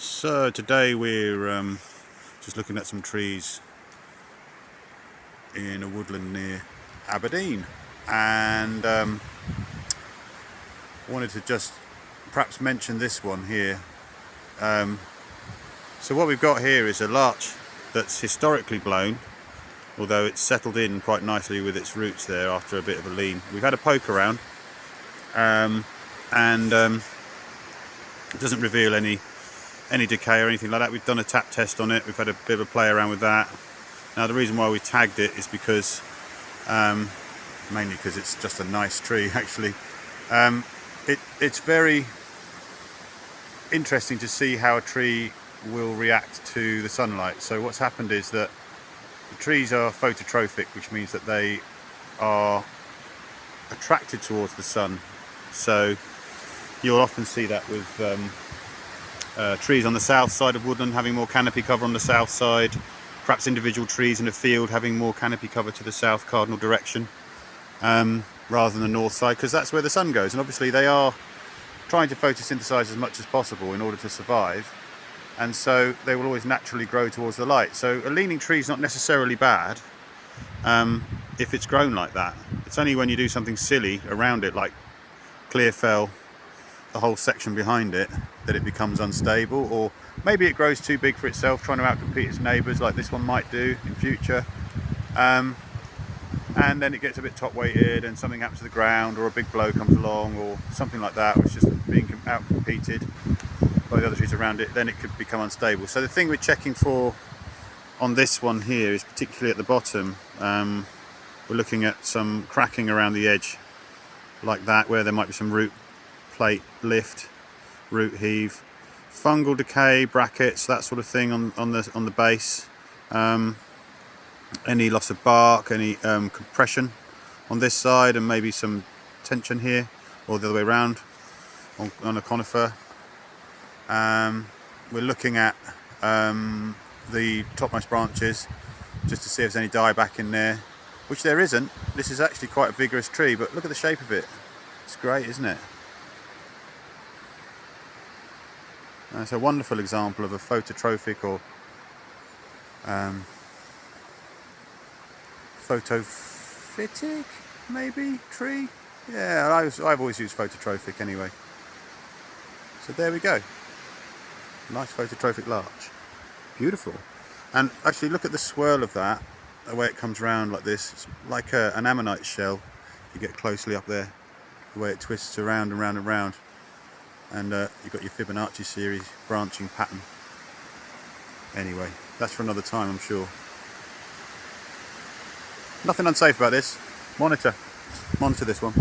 So today we're just looking at some trees in a woodland near Aberdeen, and wanted to just perhaps mention this one here. So what we've got here is a larch that's historically blown, although it's settled in quite nicely with its roots there after a bit of a lean. We've had a poke around, and it doesn't reveal any decay or anything like that. We've done a tap test on it. We've had a bit of a play around with that. Now the reason why we tagged it is because mainly because it's just a nice tree actually. It's very interesting to see how a tree will react to the sunlight. So what's happened is that the trees are phototrophic, which means that they are attracted towards the sun. So you'll often see that with trees on the south side of woodland having more canopy cover on the south side, perhaps individual trees in a field having more canopy cover to the south cardinal direction rather than the north side, because that's where the sun goes. And obviously they are trying to photosynthesize as much as possible in order to survive, and so they will always naturally grow towards the light. So a leaning tree is not necessarily bad if it's grown like that. It's only when you do something silly around it, like clear fell the whole section behind it, that it becomes unstable, or maybe it grows too big for itself, trying to outcompete its neighbours like this one might do in future, and then it gets a bit top weighted and something happens to the ground, or a big blow comes along or something like that, which is just being outcompeted by the other trees around it. Then it could become unstable. So the thing we're checking for on this one here is particularly at the bottom. We're looking at some cracking around the edge like that, where there might be some root plate lift, root heave, fungal decay, brackets, that sort of thing on the base. Any loss of bark, any compression on this side, and maybe some tension here, or the other way around on a conifer. We're looking at the topmost branches just to see if there's any dieback in there, which there isn't. This is actually quite a vigorous tree, but look at the shape of it. It's great, isn't it? It's a wonderful example of a phototrophic or photophytic, maybe, tree. Yeah, I've always used phototrophic anyway. So there we go. Nice phototrophic larch. Beautiful. And actually look at the swirl of that, the way it comes round like this. It's like an ammonite shell. You get closely up there, the way it twists around and round and round. And you've got your Fibonacci series branching pattern. Anyway, that's for another time, I'm sure. Nothing unsafe about this. Monitor this one.